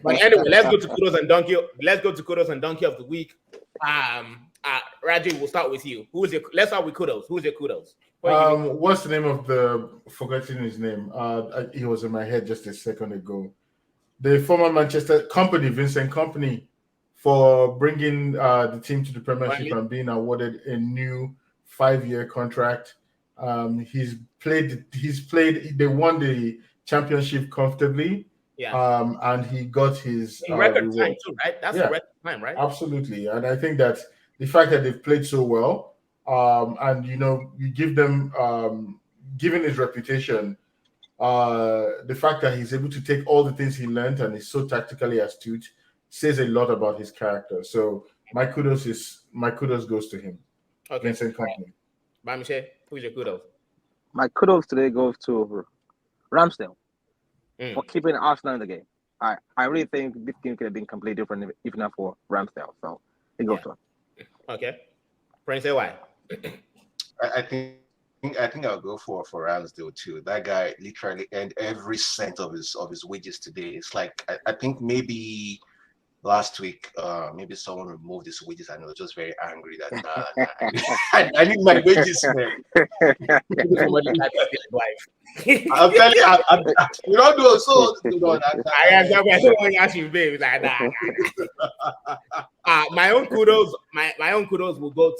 But anyway, let's go to kudos and donkey. Let's go to kudos and donkey of the week. Raji, we'll start with you. Let's start with kudos. Who's your kudos? What's the name of forgetting his name? He was in my head just a second ago. The former Manchester Company, Vincent Company, for bringing the team to the Premiership and being awarded a new 5-year contract. He's played. They won the championship comfortably. Yeah. And he got his record reward. time too, right? That's a record time, right? Absolutely. And I think that the fact that they've played so well, and you give them, given his reputation, the fact that he's able to take all the things he learned and is so tactically astute says a lot about his character. So my kudos goes to him. Okay. Vincent Company. Michelle, who's your kudos? My kudos today goes to Ramsdale for keeping Arsenal in the game. I really think this game could have been completely different if not for Ramsdale. So it goes to him. Okay. Prince, say why? I think I'll go for Ramsdale too. That guy literally earned every cent of his wages today. It's like I think maybe last week, maybe someone removed his wages and I was just very angry that I need my wages, man. I'm telling you, you don't know. So I don't want to ask you, babe. Like that. My own kudos will go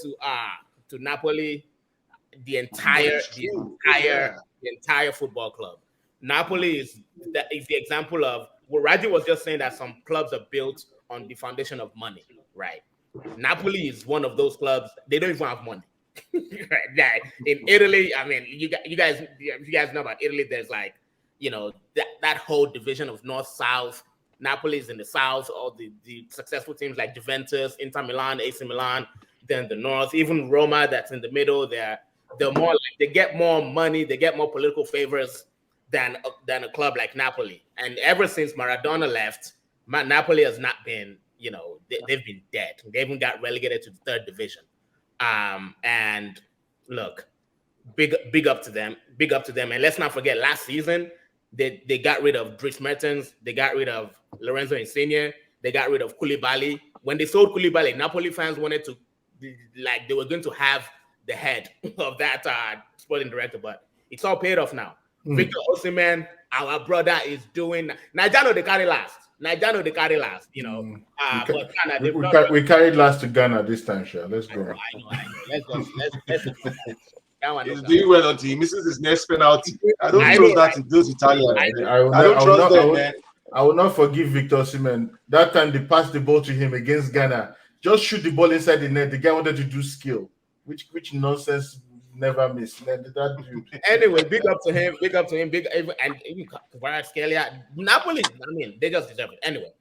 to Napoli, the entire football club. Napoli is the example of what Raji was just saying, that some clubs are built on the foundation of money, right? Napoli is one of those clubs. They don't even have money. Right? In Italy, I mean, you guys know about Italy. There's like, that whole division of north south. Napoli is in the south. All the successful teams like Juventus, Inter Milan, AC Milan. Then the north, even Roma, that's in the middle. They're more like, they get more money, they get more political favors than a club like Napoli. And ever since Maradona left, Napoli has not been, they've been dead. They even got relegated to the third division. And look, big up to them. Big up to them. And let's not forget, last season, they got rid of Dries Mertens. They got rid of Lorenzo Insigne. They got rid of Koulibaly. When they sold Koulibaly, Napoli fans wanted to, they were going to have the head of that sporting director, but it's all paid off now. Victor Osimhen, our brother, is doing. Nigeria they carry last. But Ghana, we carried last to Ghana this time, sure. Let's go. I know. Let's go. He's doing well until he misses his next penalty. I don't trust that in those Italians. I don't trust them, man. I will not forgive Victor Osimhen. That time they passed the ball to him against Ghana. Just shoot the ball inside the net. The guy wanted to do skill, which nonsense. Never miss. That dude. Anyway, big up to him. And even Kvaratskhelia. Napoli, I mean, they just deserve it. Anyway,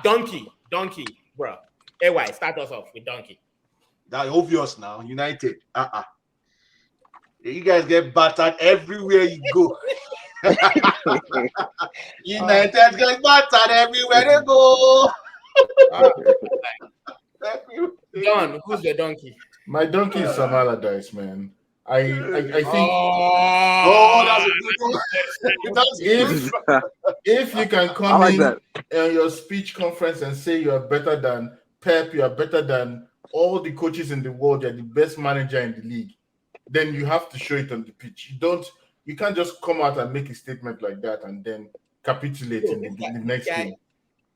Donkey, bro. AY, start us off with Donkey. That's obvious now. United. You guys get battered everywhere you go. United get battered everywhere they go. John, who's your donkey? My donkey is Sam Allardyce, man. I think if you can come in your speech conference and say you are better than Pep, you are better than all the coaches in the world, you're the best manager in the league, then you have to show it on the pitch. You can't just come out and make a statement like that and then capitulate in the next game.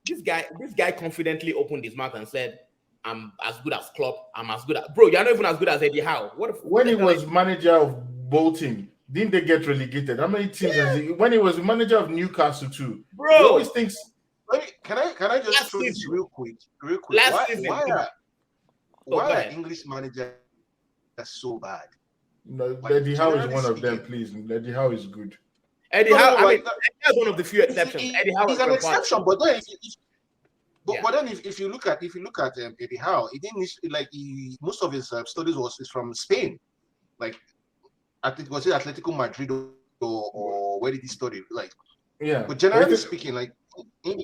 This guy confidently opened his mouth and said, I'm as good as Klopp. I'm as good as... Bro, you're not even as good as Eddie Howe. When he was manager of Bolton, didn't they get relegated? How many teams has he... When he was manager of Newcastle too. Bro, he always thinks... Can I just throw this real quick? Why are English managers so bad? No, Eddie Howe is one of them, please. Eddie Howe is good. Eddie Howe, Eddie Howe is one of the few exceptions. Eddie Howe is an exception, but then But then if you look at Eddie Howe, he didn't most of his studies is from Spain, was it Atletico Madrid or where did he study? But generally speaking, I think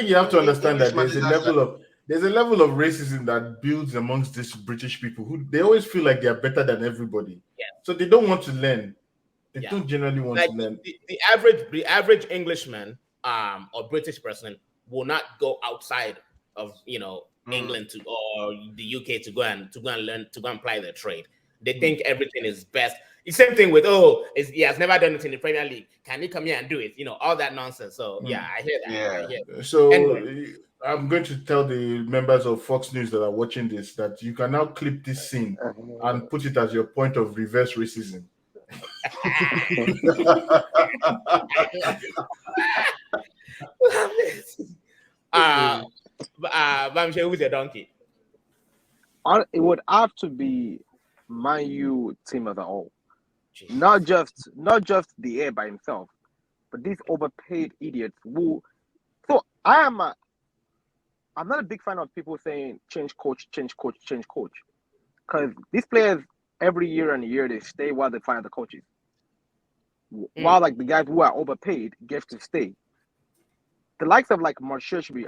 you have to understand that there's a level of racism that builds amongst these British people who they always feel like they are better than everybody. Yeah. So they don't want to learn. They don't generally want to learn. The average Englishman or British person will not go outside of England or the UK to go and learn, to go and apply their trade. They think everything is best. The same thing with he has never done it in the Premier League. Can he come here and do it? All that nonsense. So yeah, I hear that. Yeah. I hear that. So Anyway. I'm going to tell the members of Fox News that are watching this that you can now clip this scene and put it as your point of reverse racism. Bamshe, who's your donkey? It would have to be Man U team as a whole. Not just the air by himself, but these overpaid idiots who. So I'm not a big fan of people saying change coach, because these players every year and year they stay while they fire the coaches. While like the guys who are overpaid get to stay. The likes of like Martial should be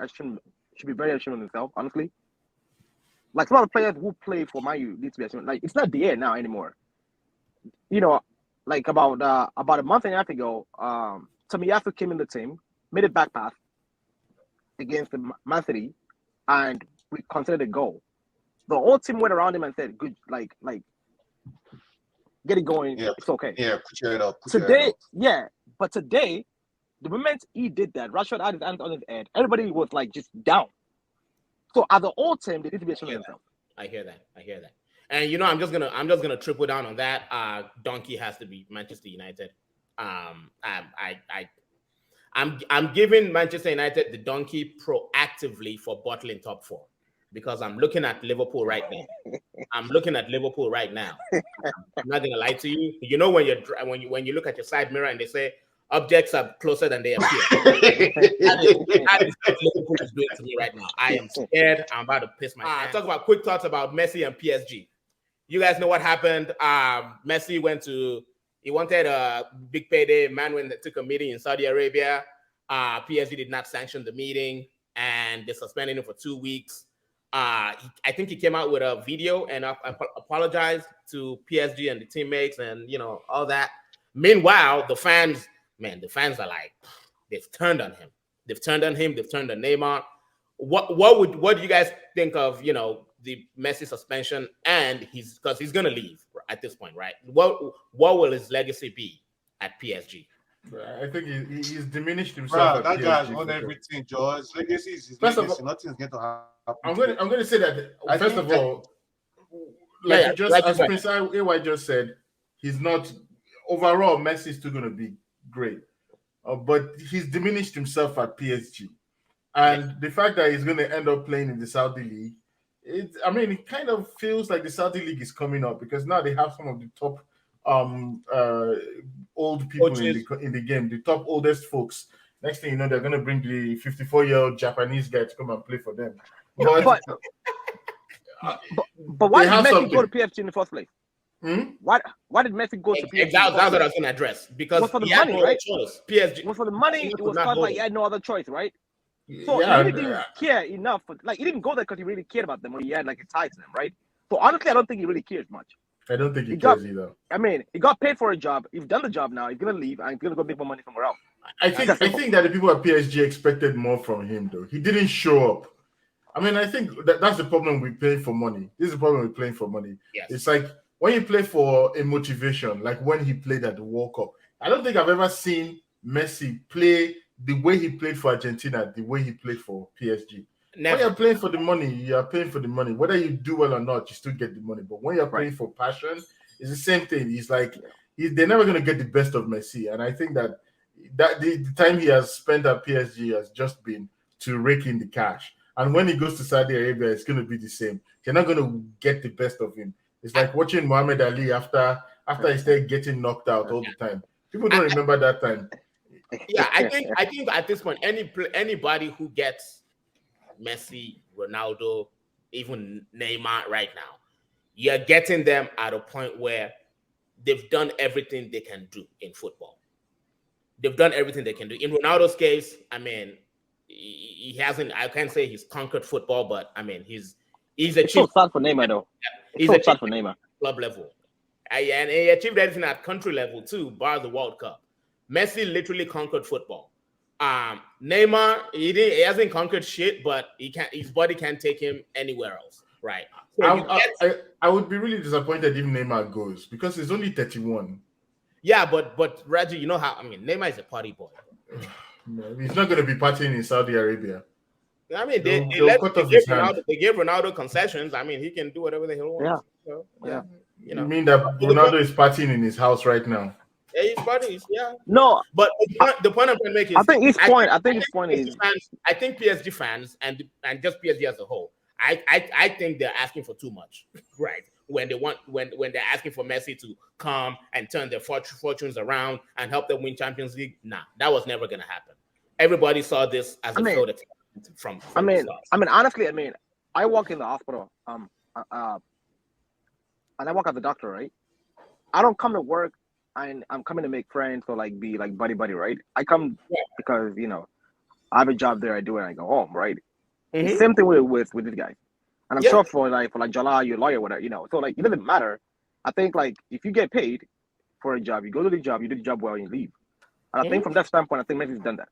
very ashamed of himself, honestly. Like some of the players who play for Man U need to be ashamed. Like it's not the air now anymore. Like about a month and a half ago, Tomiyasu came in the team, made a back pass against the Man City, and we considered a goal. The whole team went around him and said, "Good, like, get it going. Yeah, it's okay." Yeah, put your head up. But today, the moment he did that, Rashford had his hands on his head. Everybody was like just down. So as an old team, they need to be ashamed of themselves. I hear that. And I'm just gonna triple down on that. Donkey has to be Manchester United. I'm giving Manchester United the donkey proactively for bottling top four, because I'm looking at Liverpool right now. I'm not gonna lie to you. When you look at your side mirror and they say objects are closer than they appear. that is what Liverpool is doing to me right now. I am scared. I'm about to piss my pants. Talk about quick thoughts about Messi and PSG. You guys know what happened. Messi he wanted a big payday. Man when they took a meeting in Saudi Arabia. PSG did not sanction the meeting and they suspended him for 2 weeks. I think he came out with a video and apologized to PSG and the teammates and all that. Meanwhile, the fans are like, they've turned on him. They've turned on Neymar. What do you guys think of the Messi suspension and because he's gonna leave at this point, right? What will his legacy be at PSG? I think he's diminished himself. That guy's won everything, George. Legacy is his legacy. Nothing's going to happen. I'm going to say that first of all, as Prince AY just said, he's not overall. Messi is still going to be great, but he's diminished himself at PSG, and the fact that he's going to end up playing in the Saudi league, it kind of feels like the Saudi league is coming up because now they have some of the top old people in the game, the top oldest folks. Next thing you know, they're going to bring the 54-year-old Japanese guy to come and play for them. But why did Messi go to PSG in the first place? Why did Messi go to PSG? That's what I was going to address. Because it was for the money, right? PSG. It was for the money. It was because he had no other choice, right? So he really didn't care enough. He didn't go there because he really cared about them or he had a tie to them, right? So honestly, I don't think he really cares much. I don't think he cares either. He got paid for a job. He's done the job now. He's gonna leave and he's gonna go make more money somewhere else. I think that the people at PSG expected more from him, though. He didn't show up. I think that's the problem with playing for money. This is the problem with playing for money. Yes. It's like when you play for a motivation, like when he played at the World Cup. I don't think I've ever seen Messi play the way he played for Argentina, the way he played for PSG. Never. When you're playing for the money, you are paying for the money. Whether you do well or not, you still get the money. But when you're playing for passion, it's the same thing. He's like, they're never going to get the best of Messi. And I think that the time he has spent at PSG has just been to rake in the cash. And when he goes to Saudi Arabia, it's going to be the same. You're not going to get the best of him. It's like watching Muhammad Ali after he started getting knocked out all the time. People don't remember that time. Yeah, I think at this point, anybody who gets Messi, Ronaldo, even Neymar right now, you're getting them at a point where they've done everything they can do in football. They've done everything they can do. In Ronaldo's case, he hasn't. I can't say he's conquered football, but he's achieved. It's so sad for Neymar, though. He's so sad for Neymar. Club level, and he achieved everything at country level too, bar the World Cup. Messi literally conquered football. Neymar, he hasn't conquered shit, but his body can't take him anywhere else, right? So I would be really disappointed if Neymar goes because he's only 31. yeah, but Raji, you know how Neymar is a party boy. No, he's not going to be partying in Saudi Arabia. I mean, they gave Ronaldo concessions. I mean, he can do whatever the hell he wants. Yeah. So, Yeah. You mean that Ronaldo is partying in his house right now? Yeah, he's parties. Yeah. No, but the point I'm trying to make is I think his point is I think PSG fans and just PSG as a whole. I think they're asking for too much, right? When they're asking for Messi to come and turn their fortunes around and help them win Champions League, nah, that was never gonna happen. Everybody saw this as a failed attempt from the start. Honestly, I work in the hospital, and I work as a doctor, right? I don't come to work and I'm coming to make friends or like be like buddy, right? I come because I have a job there, I do it, and I go home, right? The same thing with this guy. And I'm sure for Jala, your lawyer, whatever, So like it doesn't matter. I think like if you get paid for a job, you go to the job, you do the job well, and you leave. And I think from that standpoint, I think Messi's done that.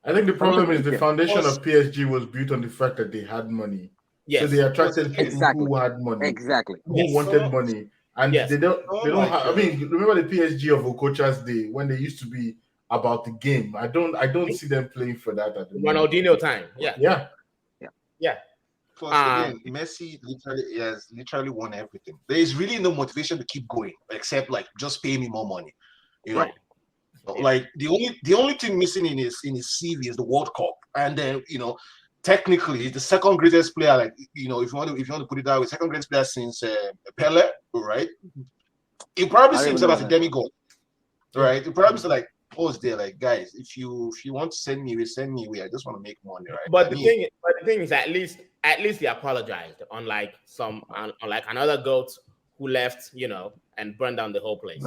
I think the problem is the foundation of PSG was built on the fact that they had money. Yes. So they attracted people who had money. Exactly. Who wanted money. And they don't have, remember the PSG of Okocha's day when they used to be about the game. I don't see them playing for that at the moment. Ronaldinho time. Yeah. Plus, again, Messi has literally won everything. There is really no motivation to keep going except like just pay me more money. Right. Like the only thing missing in his CV is the World Cup, and then technically he's the second greatest player. Like if you want to put it that way, second greatest player since Pele, right? He probably seems as a demigod, right? He probably like, it's there, like guys, if you want to send me away. I just want to make money, right? But the thing is, at least he apologized, unlike another goat who left, and burned down the whole place.